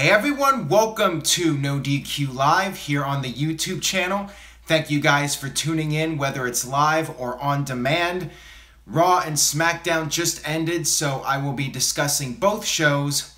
Hey everyone, welcome to NoDQ Live here on the YouTube channel. Thank you guys for tuning in, whether it's live or on demand. Raw and Smackdown just ended, so I will be discussing both shows.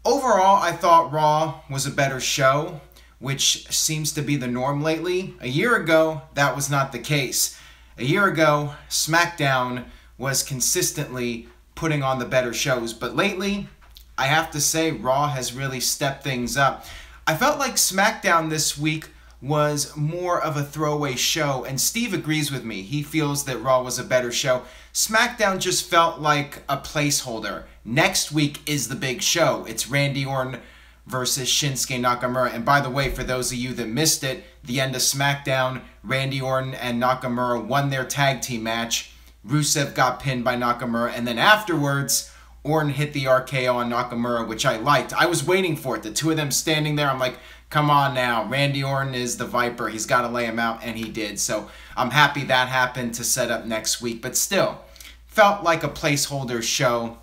Overall, I thought Raw was a better show, which seems to be the norm lately. A year ago, that was not the case. A year ago, Smackdown was consistently putting on the better shows, but lately, I have to say, Raw has really stepped things up. I felt like Smackdown this week was more of a throwaway show, and Steve agrees with me. He feels that Raw was a better show. Smackdown just felt like a placeholder. Next week is the big show. It's Randy Orton versus Shinsuke Nakamura. And by the way, for those of you that missed it, the end of Smackdown, Randy Orton and Nakamura won their tag team match. Rusev got pinned by Nakamura, and then afterwards, Orton hit the RKO on Nakamura, which I liked. I was waiting for it. The two of them standing there, I'm like, come on now. Randy Orton is the Viper. He's got to lay him out, and he did. So I'm happy that happened to set up next week. But still, felt like a placeholder show.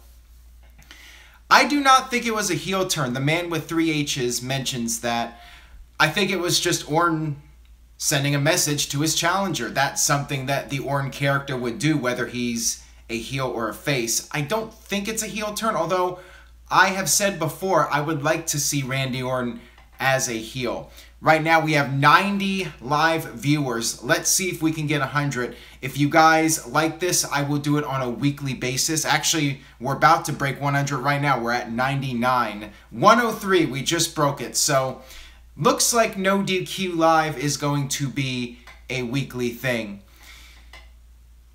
I do not think it was a heel turn. The man with 3 H's mentions that. I think it was just Orton sending a message to his challenger. That's something that the Orton character would do, whether he's a heel or a face. I don't think it's a heel turn, although I have said before I would like to see Randy Orton as a heel. Right now we have 90 live viewers. Let's see if we can get 100. If you guys like this, I will do it on a weekly basis. Actually, we're about to break 100 right now. We're at 99. 103, we just broke it. So looks like NoDQ Live is going to be a weekly thing.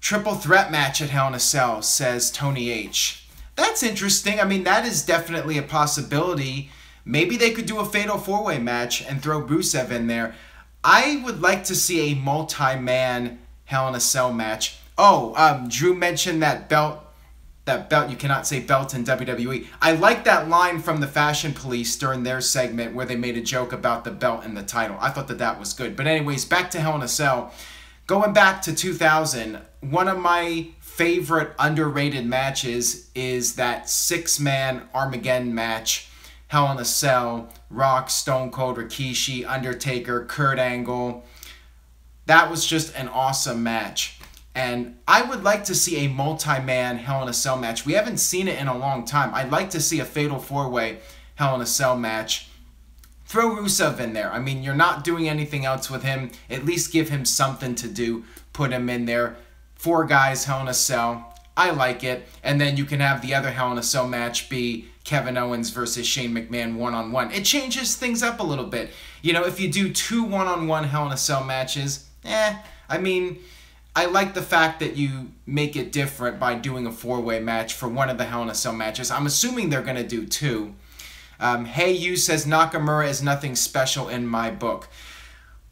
Triple threat match at Hell in a Cell, says Tony H. That's interesting. I mean, that is definitely a possibility. Maybe they could do a fatal 4-way match and throw Rusev in there. I would like to see a multi-man Hell in a Cell match. Oh, Drew mentioned that belt. You cannot say belt in WWE. I like that line from the Fashion Police during their segment where they made a joke about the belt and the title. I thought that was good. But anyways, back to Hell in a Cell. Going back to 2000, one of my favorite underrated matches is that 6-man Armageddon match. Hell in a Cell, Rock, Stone Cold, Rikishi, Undertaker, Kurt Angle. That was just an awesome match. And I would like to see a multi-man Hell in a Cell match. We haven't seen it in a long time. I'd like to see a fatal 4-way Hell in a Cell match. Throw Rusev in there. I mean, you're not doing anything else with him. At least give him something to do. Put him in there. 4 guys, Hell in a Cell. I like it. And then you can have the other Hell in a Cell match be Kevin Owens versus Shane McMahon one-on-one. It changes things up a little bit. You know, if you do 2 one-on-one Hell in a Cell matches, I mean, I like the fact that you make it different by doing a 4-way match for one of the Hell in a Cell matches. I'm assuming they're going to do 2. Hey You says Nakamura is nothing special in my book.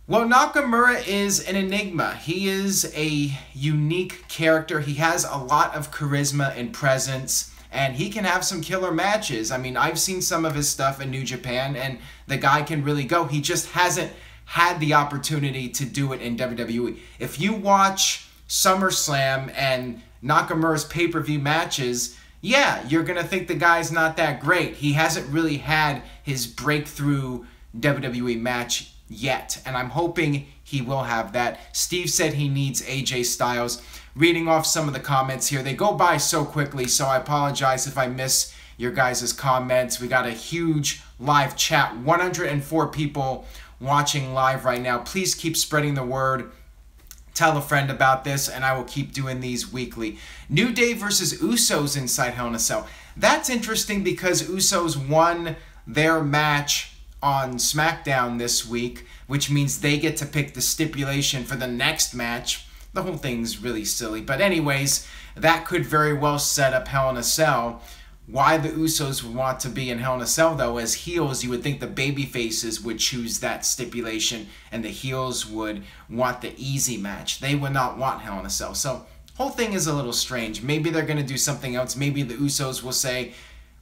Well, Nakamura is an enigma. He is a unique character. He has a lot of charisma and presence, and he can have some killer matches. I mean, I've seen some of his stuff in New Japan, and the guy can really go. He just hasn't had the opportunity to do it in WWE. If you watch SummerSlam and Nakamura's pay-per-view matches, yeah, you're going to think the guy's not that great. He hasn't really had his breakthrough WWE match yet, and I'm hoping he will have that. Steve said he needs AJ Styles. Reading off some of the comments here. They go by so quickly, so I apologize if I miss your guys' comments. We got a huge live chat. 104 people watching live right now. Please keep spreading the word. Tell a friend about this, and I will keep doing these weekly. New Day versus Usos inside Hell in a Cell. That's interesting because Usos won their match on Smackdown this week, which means they get to pick the stipulation for the next match. The whole thing's really silly. But anyways, that could very well set up Hell in a Cell. Why the Usos would want to be in Hell in a Cell, though, as heels, you would think the babyfaces would choose that stipulation, and the heels would want the easy match. They would not want Hell in a Cell. So, whole thing is a little strange. Maybe they're going to do something else. Maybe the Usos will say,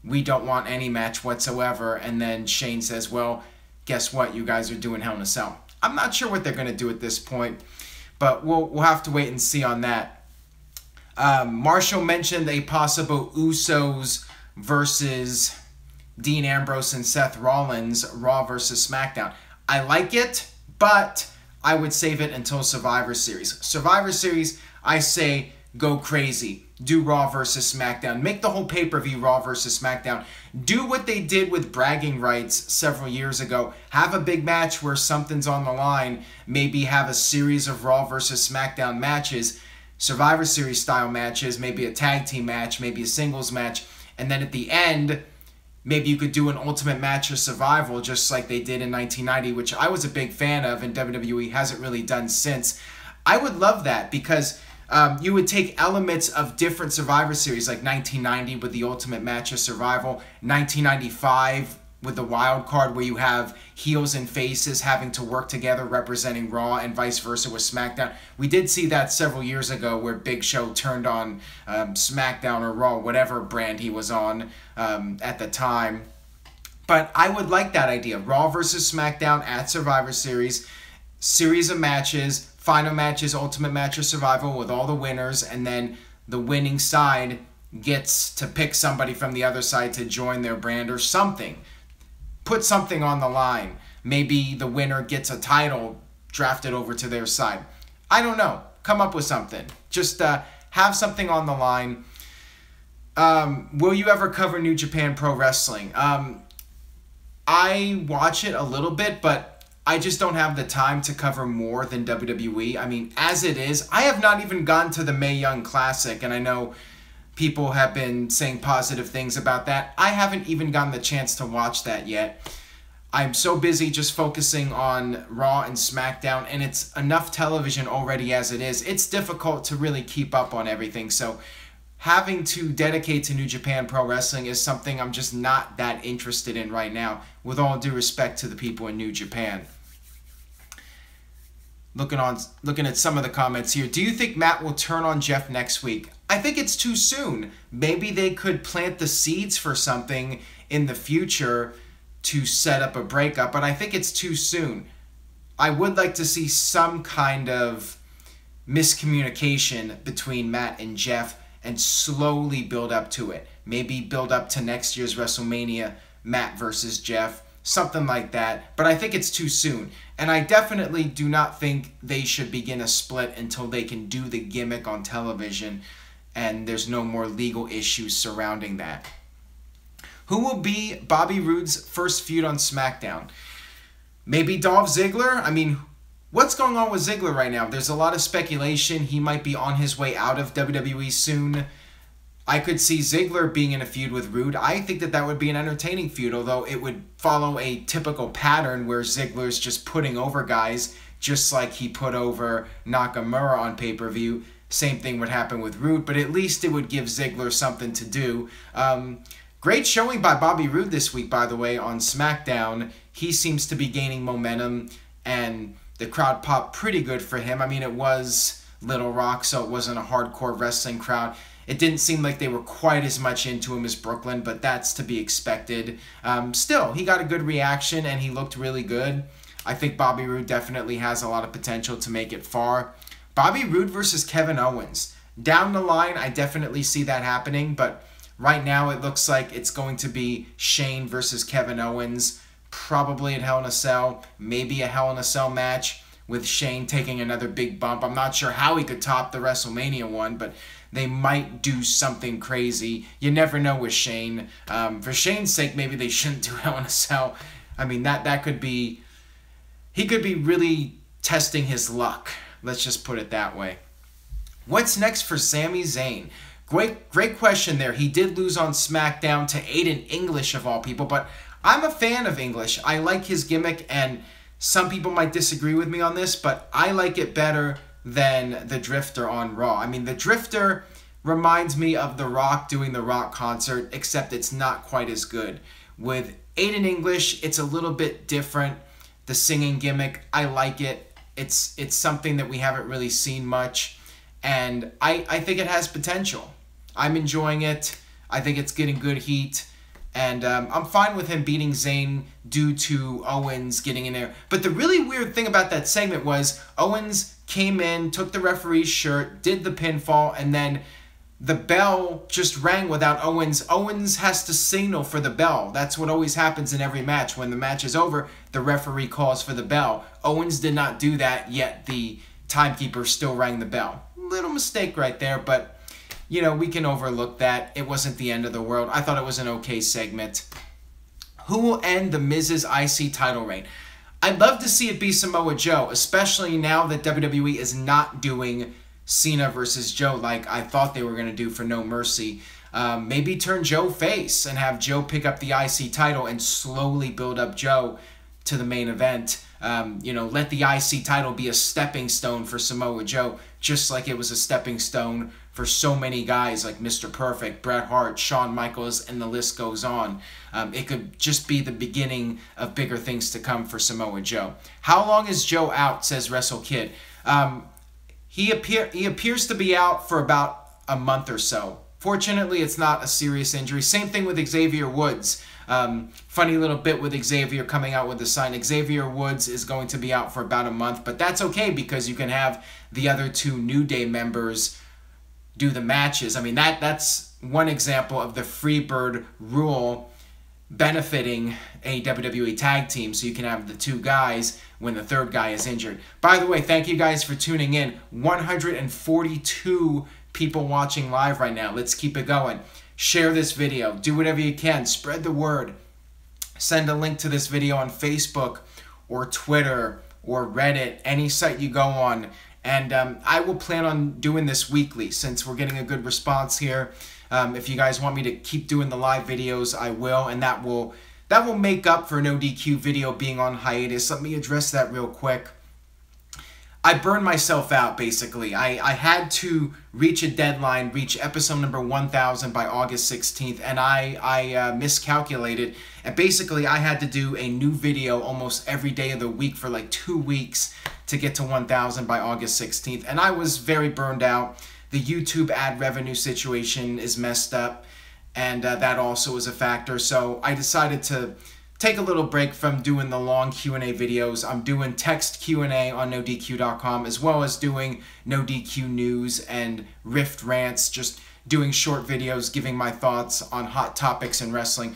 we don't want any match whatsoever, and then Shane says, well, guess what? You guys are doing Hell in a Cell. I'm not sure what they're going to do at this point, but we'll have to wait and see on that. Marshall mentioned a possible Usos versus Dean Ambrose and Seth Rollins, Raw versus SmackDown. I like it, but I would save it until Survivor Series. Survivor Series, I say go crazy. Do Raw versus SmackDown. Make the whole pay-per-view Raw versus SmackDown. Do what they did with bragging rights several years ago. Have a big match where something's on the line. Maybe have a series of Raw versus SmackDown matches. Survivor Series style matches. Maybe a tag team match. Maybe a singles match. And then at the end, maybe you could do an ultimate match of survival just like they did in 1990, which I was a big fan of and WWE hasn't really done since. I would love that because you would take elements of different Survivor Series, like 1990 with the Ultimate Match of Survival, 1995 with the Wild Card, where you have heels and faces having to work together representing Raw, and vice versa with SmackDown. We did see that several years ago where Big Show turned on SmackDown or Raw, whatever brand he was on at the time. But I would like that idea. Raw versus SmackDown at Survivor Series, series of matches, final matches, ultimate match of survival with all the winners, and then the winning side gets to pick somebody from the other side to join their brand or something. Put something on the line. Maybe the winner gets a title drafted over to their side. I don't know. Come up with something. Just have something on the line. Will you ever cover New Japan Pro Wrestling? I watch it a little bit, but I just don't have the time to cover more than WWE. I mean, as it is, I have not even gone to the Mae Young Classic, and I know people have been saying positive things about that. I haven't even gotten the chance to watch that yet. I'm so busy just focusing on Raw and SmackDown, and it's enough television already as it is. It's difficult to really keep up on everything, so having to dedicate to New Japan Pro Wrestling is something I'm just not that interested in right now, with all due respect to the people in New Japan. Looking at some of the comments here. Do you think Matt will turn on Jeff next week? I think it's too soon. Maybe they could plant the seeds for something in the future to set up a breakup, but I think it's too soon. I would like to see some kind of miscommunication between Matt and Jeff and slowly build up to it. Maybe build up to next year's WrestleMania, Matt versus Jeff, something like that. But I think it's too soon. And I definitely do not think they should begin a split until they can do the gimmick on television and there's no more legal issues surrounding that. Who will be Bobby Roode's first feud on SmackDown? Maybe Dolph Ziggler? I mean, what's going on with Ziggler right now? There's a lot of speculation. He might be on his way out of WWE soon. I could see Ziggler being in a feud with Roode. I think that would be an entertaining feud, although it would follow a typical pattern where Ziggler's just putting over guys, just like he put over Nakamura on pay-per-view. Same thing would happen with Roode, but at least it would give Ziggler something to do. Great showing by Bobby Roode this week, by the way, on SmackDown. He seems to be gaining momentum, and the crowd popped pretty good for him. I mean, it was Little Rock, so it wasn't a hardcore wrestling crowd. It didn't seem like they were quite as much into him as Brooklyn, but that's to be expected. Still, he got a good reaction, and he looked really good. I think Bobby Roode definitely has a lot of potential to make it far. Bobby Roode versus Kevin Owens. Down the line, I definitely see that happening, but right now it looks like it's going to be Shane versus Kevin Owens, probably at Hell in a Cell, maybe a Hell in a Cell match with Shane taking another big bump. I'm not sure how he could top the WrestleMania one, but they might do something crazy. You never know with Shane. For Shane's sake, maybe they shouldn't do Hell in a Cell. I mean, that could be... He could be really testing his luck. Let's just put it that way. What's next for Sami Zayn? Great question there. He did lose on SmackDown to Aiden English, of all people, but I'm a fan of English. I like his gimmick, and some people might disagree with me on this, but I like it better than the Drifter on Raw. I mean, the Drifter reminds me of The Rock doing the Rock concert, except it's not quite as good. With Aiden English, it's a little bit different. The singing gimmick, I like it. It's something that we haven't really seen much, and I think it has potential. I'm enjoying it. I think it's getting good heat, and I'm fine with him beating Zayn due to Owens getting in there. But the really weird thing about that segment was Owens came in, took the referee's shirt, did the pinfall, and then the bell just rang without Owens. Owens has to signal for the bell. That's what always happens in every match. When the match is over, the referee calls for the bell. Owens did not do that, yet the timekeeper still rang the bell. Little mistake right there, but, you know, we can overlook that. It wasn't the end of the world. I thought it was an okay segment. Who will end the Miz's IC title reign? I'd love to see it be Samoa Joe, especially now that WWE is not doing Cena versus Joe like I thought they were going to do for No Mercy. Maybe turn Joe face and have Joe pick up the IC title and slowly build up Joe to the main event. You know, let the IC title be a stepping stone for Samoa Joe, just like it was a stepping stone for so many guys like Mr. Perfect, Bret Hart, Shawn Michaels, and the list goes on. It could just be the beginning of bigger things to come for Samoa Joe. How long is Joe out, says WrestleKid? He appears to be out for about a month or so. Fortunately, it's not a serious injury. Same thing with Xavier Woods. Funny little bit with Xavier coming out with the sign. Xavier Woods is going to be out for about a month, but that's okay because you can have the other two New Day members do the matches. I mean, that's one example of the Freebird rule benefiting a WWE tag team, so you can have the two guys when the third guy is injured. By the way, thank you guys for tuning in. 142 people watching live right now. Let's keep it going. Share this video. Do whatever you can. Spread the word. Send a link to this video on Facebook or Twitter or Reddit, any site you go on. And I will plan on doing this weekly since we're getting a good response here. If you guys want me to keep doing the live videos, I will, and that will make up for NoDQ video being on hiatus. Let me address that real quick. I burned myself out, basically. I had to reach a deadline, reach episode number 1000 by August 16th, and I miscalculated. And basically, I had to do a new video almost every day of the week for like 2 weeks to get to 1000 by August 16th. And I was very burned out. The YouTube ad revenue situation is messed up, and that also is a factor. So I decided to take a little break from doing the long Q&A videos. I'm doing text Q&A on NoDQ.com, as well as doing NoDQ news and Rift rants, just doing short videos, giving my thoughts on hot topics in wrestling,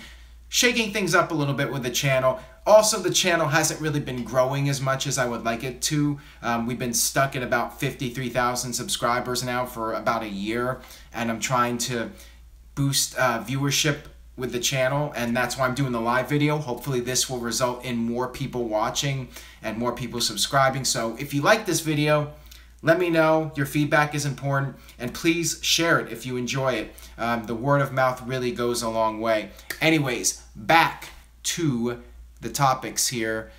shaking things up a little bit with the channel. Also, the channel hasn't really been growing as much as I would like it to. We've been stuck at about 53,000 subscribers now for about a year, and I'm trying to boost viewership with the channel, and that's why I'm doing the live video. Hopefully this will result in more people watching and more people subscribing. So if you like this video, let me know. Your feedback is important, and please share it if you enjoy it. The word of mouth really goes a long way. Anyways, back to the topics here.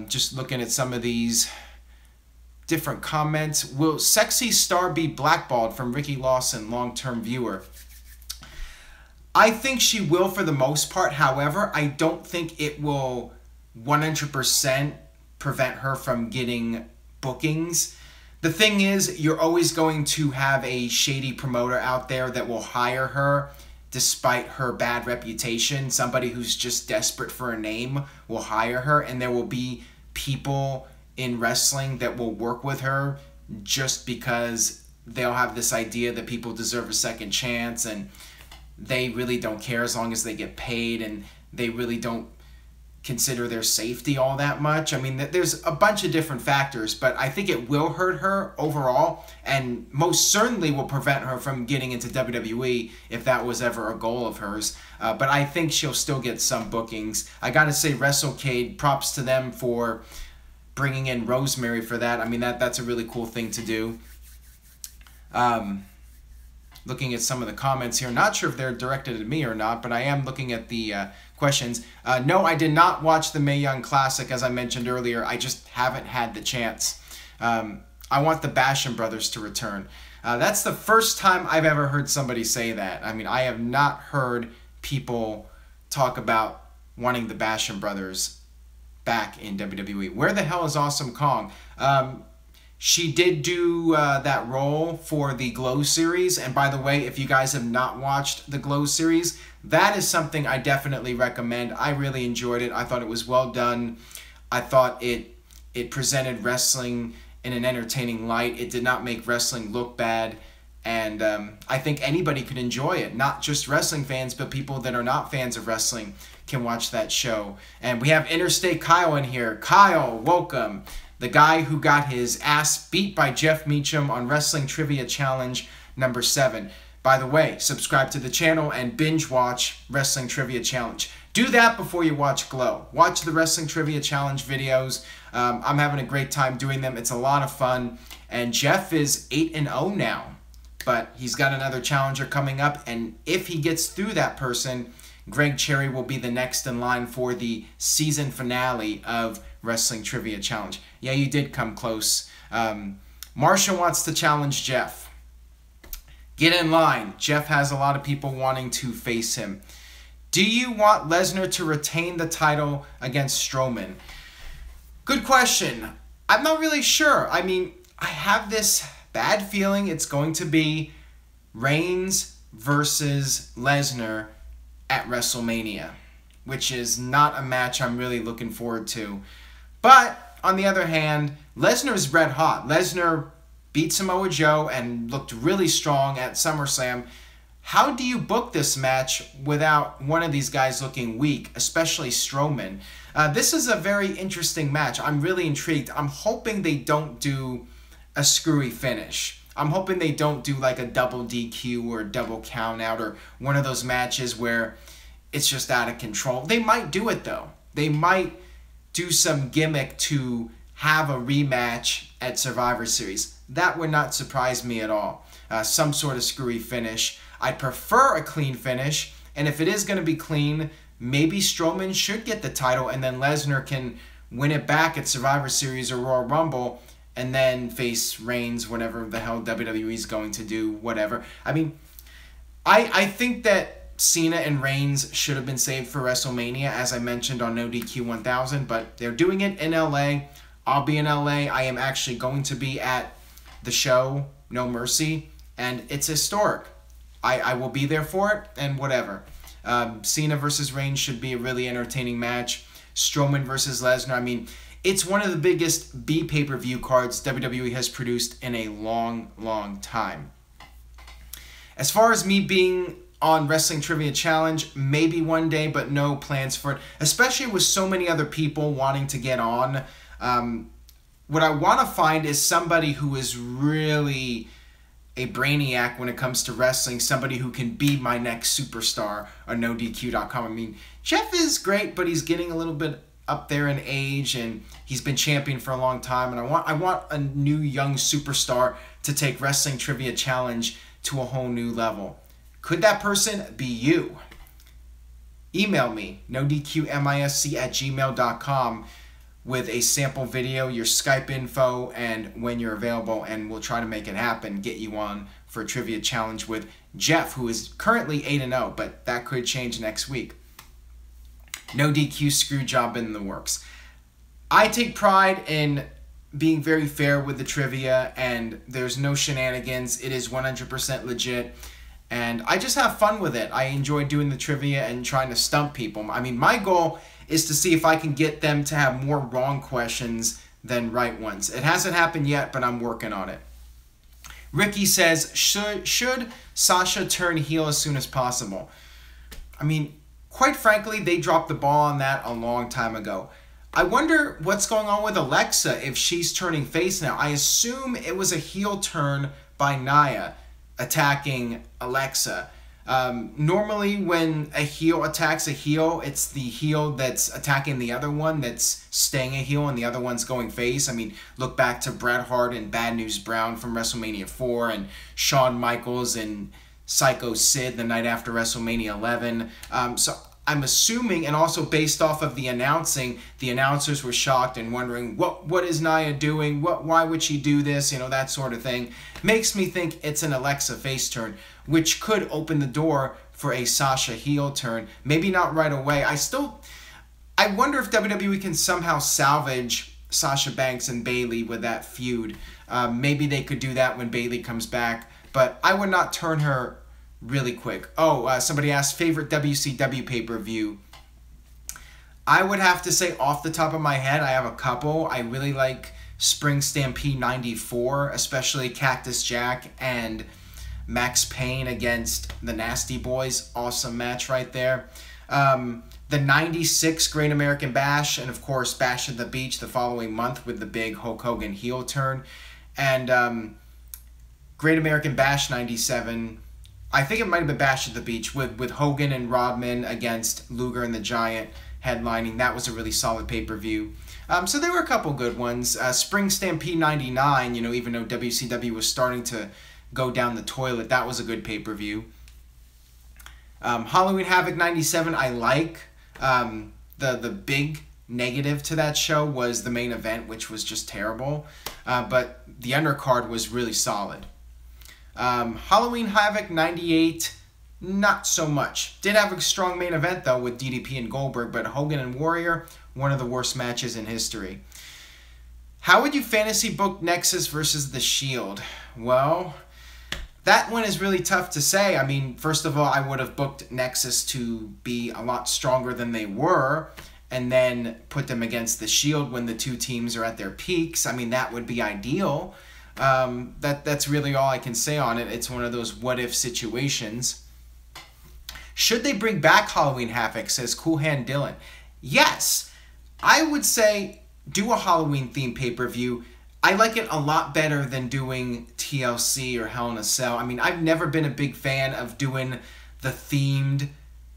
Just looking at some of these different comments. Will Sexy Star be blackballed from Ricky Lawson, long-term viewer? I think she will for the most part. However, I don't think it will 100% prevent her from getting bookings. The thing is, you're always going to have a shady promoter out there that will hire her despite her bad reputation. Somebody who's just desperate for a name will hire her, and there will be people in wrestling that will work with her just because they'll have this idea that people deserve a second chance, and they really don't care as long as they get paid, and they really don't consider their safety all that much. I mean, there's a bunch of different factors, but I think it will hurt her overall, and most certainly will prevent her from getting into WWE if that was ever a goal of hers. But I think she'll still get some bookings. I gotta say, WrestleCade, props to them for bringing in Rosemary for that. I mean, that's a really cool thing to do. Looking at some of the comments here. Not sure if they're directed at me or not, but I am looking at the questions. No, I did not watch the Mae Young Classic, as I mentioned earlier. I just haven't had the chance. I want the Basham brothers to return. That's the first time I've ever heard somebody say that. I mean, I have not heard people talk about wanting the Basham brothers back in WWE. Where the hell is Awesome Kong? She did do that role for the Glow series. And by the way, if you guys have not watched the Glow series, that is something I definitely recommend. I really enjoyed it. I thought it was well done. I thought it presented wrestling in an entertaining light. It did not make wrestling look bad. And I think anybody could enjoy it. Not just wrestling fans, but people that are not fans of wrestling can watch that show. And we have Interstate Kyle in here. Kyle, welcome. The guy who got his ass beat by Jeff Meacham on Wrestling Trivia Challenge number 7. By the way, subscribe to the channel and binge watch Wrestling Trivia Challenge. Do that before you watch Glow. Watch the Wrestling Trivia Challenge videos. I'm having a great time doing them. It's a lot of fun. And Jeff is 8-0 now. But he's got another challenger coming up, and if he gets through that person, Greg Cherry will be the next in line for the season finale of Wrestling Trivia Challenge. Yeah, you did come close. Marsha wants to challenge Jeff. Get in line. Jeff has a lot of people wanting to face him. Do you want Lesnar to retain the title against Strowman? Good question. I'm not really sure. I mean, I have this bad feeling it's going to be Reigns versus Lesnar at WrestleMania, which is not a match I'm really looking forward to. But, on the other hand, Lesnar is red hot. Lesnar beat Samoa Joe and looked really strong at SummerSlam. How do you book this match without one of these guys looking weak, especially Strowman? This is a very interesting match. I'm really intrigued. I'm hoping they don't do a screwy finish. I'm hoping they don't do like a double DQ or a double count out or one of those matches where it's just out of control. They might do it though. They might do some gimmick to have a rematch at Survivor Series. That would not surprise me at all. Some sort of screwy finish. I'd prefer a clean finish, and if it is going to be clean, maybe Strowman should get the title and then Lesnar can win it back at Survivor Series or Royal Rumble and then face Reigns, whatever the hell WWE is going to do, whatever. I mean, I think that Cena and Reigns should have been saved for WrestleMania, as I mentioned on NoDQ 1000, but they're doing it in LA. I'll be in LA. I am actually going to be at the show, No Mercy, and it's historic. I will be there for it, and whatever. Cena versus Reigns should be a really entertaining match. Strowman versus Lesnar, I mean, it's one of the biggest B pay-per-view cards WWE has produced in a long, long time. As far as me being on Wrestling Trivia Challenge, maybe one day, but no plans for it, especially with so many other people wanting to get on. What I want to find is somebody who is really a brainiac when it comes to wrestling, somebody who can be my next superstar on NoDQ.com. I mean, Jeff is great, but he's getting a little bit up there in age, and he's been champion for a long time, and I want a new young superstar to take Wrestling Trivia Challenge to a whole new level. Could that person be you? Email me, nodqmisc@gmail.com, with a sample video, your Skype info, and when you're available, and we'll try to make it happen, get you on for a trivia challenge with Jeff, who is currently 8-0, but that could change next week. No DQ screw job in the works. I take pride in being very fair with the trivia, and there's no shenanigans. It is 100% legit, and I just have fun with it. I enjoy doing the trivia and trying to stump people. I mean, my goal is to see if I can get them to have more wrong questions than right ones. It hasn't happened yet, but I'm working on it. Ricky says, should Sasha turn heel as soon as possible? I mean, quite frankly, they dropped the ball on that a long time ago. I wonder what's going on with Alexa if she's turning face now. I assume it was a heel turn by Nia attacking Alexa. Normally when a heel attacks a heel, it's the heel that's attacking the other one that's staying a heel and the other one's going face. I mean, look back to Bret Hart and Bad News Brown from WrestleMania 4 and Shawn Michaels and Psycho Sid the night after WrestleMania 11. So I'm assuming, and also based off of the announcing, the announcers were shocked and wondering, what is Nia doing? Why would she do this? You know, that sort of thing. Makes me think it's an Alexa face turn, which could open the door for a Sasha heel turn. Maybe not right away. I wonder if WWE can somehow salvage Sasha Banks and Bayley with that feud. Maybe they could do that when Bayley comes back, but I would not turn her really quick. Oh, somebody asked favorite WCW pay-per-view. I would have to say off the top of my head, I have a couple. I really like Spring Stampede 94, especially Cactus Jack and Max Payne against the Nasty Boys. Awesome match right there. The 96 Great American Bash, and of course Bash at the Beach the following month with the big Hulk Hogan heel turn. And Great American Bash 97, I think it might have been Bash at the Beach with Hogan and Rodman against Luger and the Giant headlining. That was a really solid pay-per-view. So there were a couple good ones. Spring Stampede 99, even though WCW was starting to go down the toilet, that was a good pay-per-view. Halloween Havoc 97, I like. The big negative to that show was the main event, which was just terrible. But the undercard was really solid. Halloween Havoc 98, not so much. Did have a strong main event, though, with DDP and Goldberg, but Hogan and Warrior, one of the worst matches in history. How would you fantasy book Nexus versus The Shield? Well, that one is really tough to say. I mean, first of all, I would have booked Nexus to be a lot stronger than they were, and then put them against The Shield when the two teams are at their peaks. I mean, that would be ideal. That's really all I can say on it. It's one of those what-if situations. Should they bring back Halloween Havoc, says Cool Hand Dylan. Yes, I would say do a Halloween-themed pay-per-view. I like it a lot better than doing TLC or Hell in a Cell. I mean, I've never been a big fan of doing the themed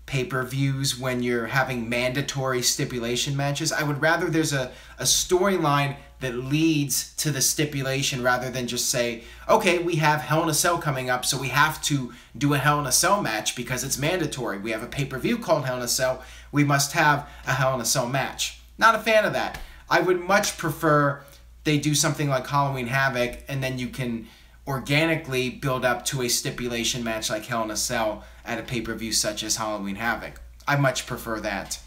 pay-per-views when you're having mandatory stipulation matches. I would rather there's a storyline that leads to the stipulation rather than just say, okay, we have Hell in a Cell coming up, so we have to do a Hell in a Cell match because it's mandatory. We have a pay-per-view called Hell in a Cell. We must have a Hell in a Cell match. Not a fan of that. I would much prefer they do something like Halloween Havoc, and then you can organically build up to a stipulation match like Hell in a Cell at a pay-per-view such as Halloween Havoc. I much prefer that.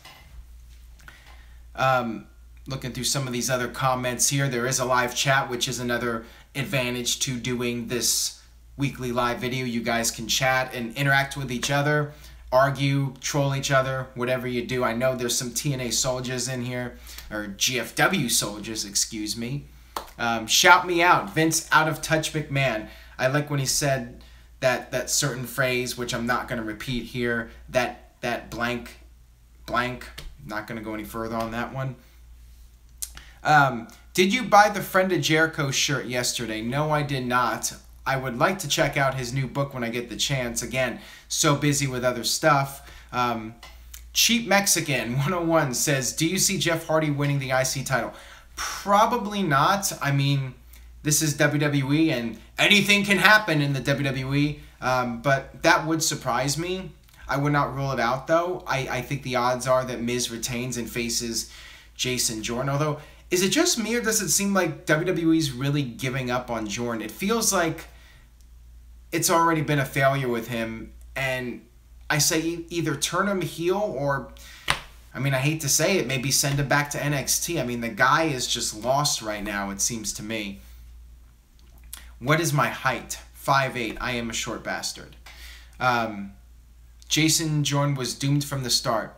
Looking through some of these other comments here, there is a live chat, which is another advantage to doing this weekly live video. You guys can chat and interact with each other, argue, troll each other, whatever you do. I know there's some TNA soldiers in here, or GFW soldiers, excuse me. Shout me out, Vince Out of Touch McMahon. I like when he said that certain phrase, which I'm not going to repeat here, that blank, not going to go any further on that one. Did you buy the Friend of Jericho shirt yesterday? No, I did not. I would like to check out his new book when I get the chance. Again, so busy with other stuff. Cheap Mexican 101 says, do you see Jeff Hardy winning the IC title? Probably not. I mean, this is WWE and anything can happen in the WWE, but that would surprise me. I would not rule it out, though. I think the odds are that Miz retains and faces Jason Jordan, although is it just me or does it seem like WWE's really giving up on Jordan? It feels like it's already been a failure with him, and I say either turn him heel or, I mean, I hate to say it, maybe send him back to NXT. I mean, the guy is just lost right now, it seems to me. What is my height? 5'8". I am a short bastard. Jason Jordan was doomed from the start.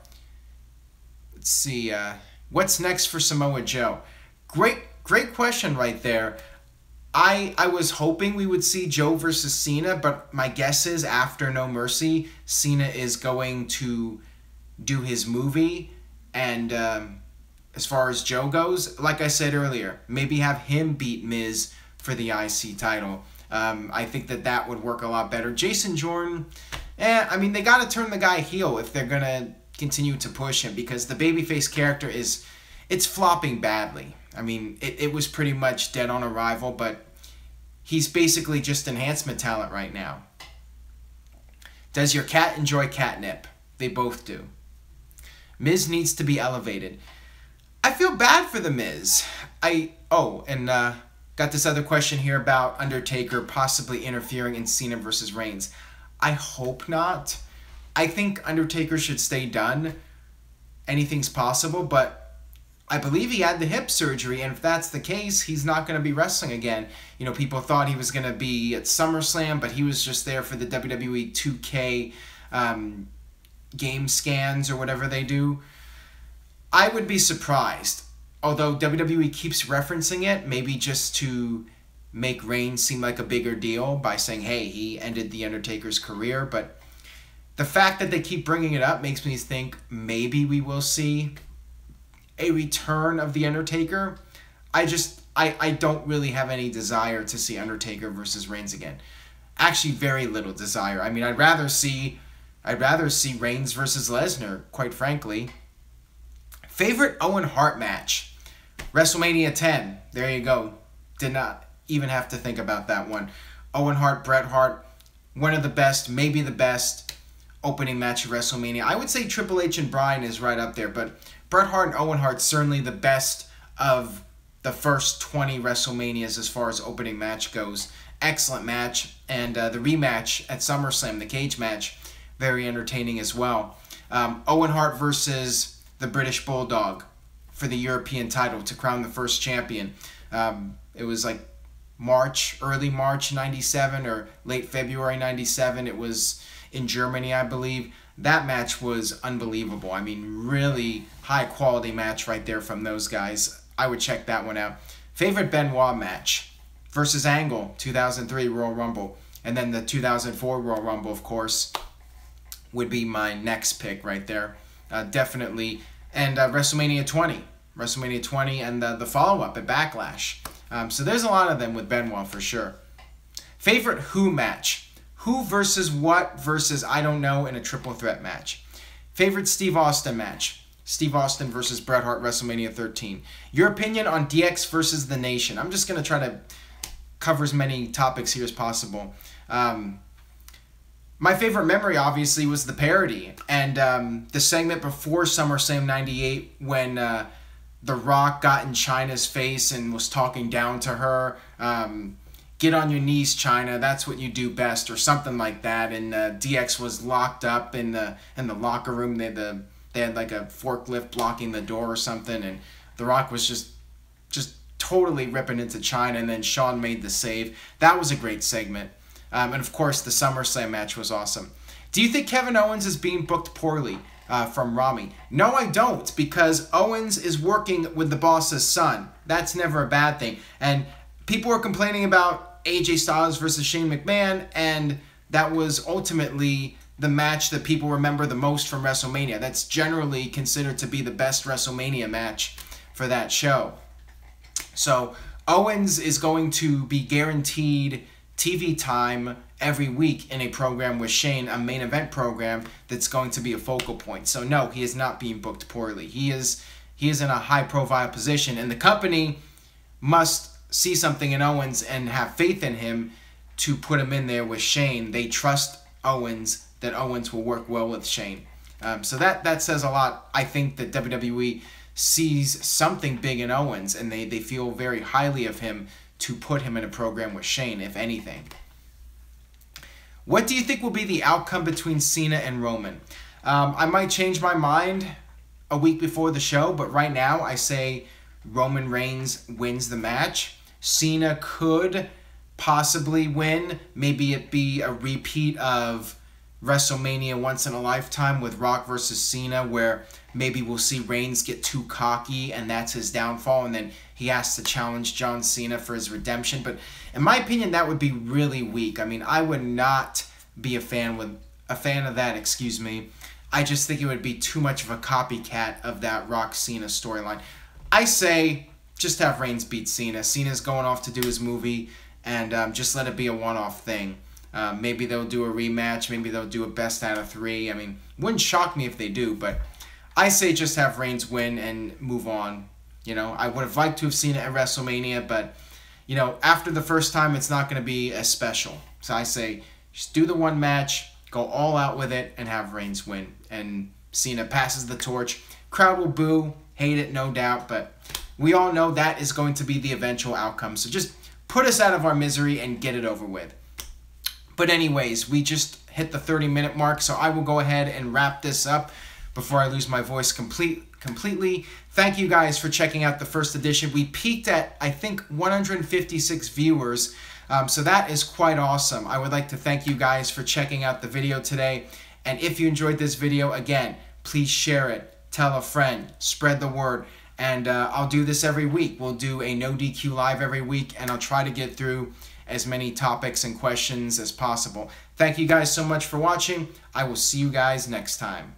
Let's see. What's next for Samoa Joe? Great question right there. I was hoping we would see Joe versus Cena, but my guess is after No Mercy, Cena is going to do his movie. And as far as Joe goes, like I said earlier, maybe have him beat Miz for the IC title. I think that would work a lot better. Jason Jordan, I mean, they got to turn the guy heel if they're going to continue to push him, because the babyface character it's flopping badly. I mean, it was pretty much dead on arrival, but he's basically just enhancement talent right now. Does your cat enjoy catnip? They both do. Miz needs to be elevated. I feel bad for the Miz. Got this other question here about Undertaker possibly interfering in Cena versus Reigns. I hope not. I think Undertaker should stay done. Anything's possible, but I believe he had the hip surgery, and if that's the case, he's not going to be wrestling again. You know, people thought he was going to be at SummerSlam, but he was just there for the WWE 2K game scans or whatever they do. I would be surprised, although WWE keeps referencing it, maybe just to make Reigns seem like a bigger deal by saying, hey, he ended The Undertaker's career. But the fact that they keep bringing it up makes me think maybe we will see a return of The Undertaker. I don't really have any desire to see Undertaker versus Reigns again. Actually, very little desire. I mean, I'd rather see Reigns versus Lesnar, quite frankly. Favorite Owen Hart match? WrestleMania 10. There you go. Did not even have to think about that one. Owen Hart, Bret Hart, one of the best, maybe the best opening match of WrestleMania. I would say Triple H and Bryan is right up there, but Bret Hart and Owen Hart certainly the best of the first 20 WrestleManias as far as opening match goes. Excellent match, and the rematch at SummerSlam, the cage match, very entertaining as well. Owen Hart versus the British Bulldog for the European title to crown the first champion. It was like early March 97 or late February 97. It was in Germany, I believe. That match was unbelievable. I mean, really high quality match right there from those guys. I would check that one out. Favorite Benoit match? Versus Angle, 2003 Royal Rumble. And then the 2004 Royal Rumble, of course, would be my next pick right there. Definitely. And WrestleMania 20. WrestleMania 20 and the follow-up at Backlash. So there's a lot of them with Benoit for sure. Favorite Who match? Who versus what versus I don't know in a triple threat match. Favorite Steve Austin match? Steve Austin versus Bret Hart, WrestleMania 13. Your opinion on DX versus The Nation? I'm just going to try to cover as many topics here as possible. My favorite memory, obviously, was the parody. And the segment before SummerSlam 98 when The Rock got in Chyna's face and was talking down to her. Get on your knees, Chyna. That's what you do best, or something like that. And DX was locked up in the locker room. They had like a forklift blocking the door or something, and The Rock was just totally ripping into Chyna, and then Shawn made the save. That was a great segment. And of course, the SummerSlam match was awesome. Do you think Kevin Owens is being booked poorly? From Rami. No, I don't, because Owens is working with the boss's son. That's never a bad thing. And people were complaining about AJ Styles versus Shane McMahon, and that was ultimately the match that people remember the most from WrestleMania. That's generally considered to be the best WrestleMania match for that show. So Owens is going to be guaranteed TV time every week in a program with Shane, a main event program that's going to be a focal point. So no, he is not being booked poorly. He is in a high profile position, and the company must see something in Owens and have faith in him to put him in there with Shane. They trust Owens, that Owens will work well with Shane. So that says a lot. I think that WWE sees something big in Owens, and they feel very highly of him to put him in a program with Shane, if anything. What do you think will be the outcome between Cena and Roman? I might change my mind a week before the show, but right now I say Roman Reigns wins the match. Cena could possibly win. Maybe it be a repeat of WrestleMania Once in a Lifetime with Rock versus Cena, where maybe we'll see Reigns get too cocky and that's his downfall, and then he has to challenge John Cena for his redemption. But in my opinion, that would be really weak. I mean, I would not be a fan of that, excuse me. I just think it would be too much of a copycat of that Rock Cena storyline. I say just have Reigns beat Cena. Cena's going off to do his movie, and just let it be a one-off thing. Maybe they'll do a rematch. Maybe they'll do a best out of 3. I mean, wouldn't shock me if they do, but I say just have Reigns win and move on. You know, I would have liked to have seen it at WrestleMania, but, you know, after the first time, it's not going to be as special. So I say just do the one match, go all out with it, and have Reigns win. And Cena passes the torch. Crowd will boo, hate it, no doubt, but we all know that is going to be the eventual outcome. So just put us out of our misery and get it over with. But anyways, we just hit the 30-minute mark, so I will go ahead and wrap this up before I lose my voice completely. Thank you guys for checking out the first edition. We peaked at, I think, 156 viewers, so that is quite awesome. I would like to thank you guys for checking out the video today. And if you enjoyed this video, again, please share it, tell a friend, spread the word. And I'll do this every week. We'll do a No DQ Live every week, and I'll try to get through as many topics and questions as possible. Thank you guys so much for watching. I will see you guys next time.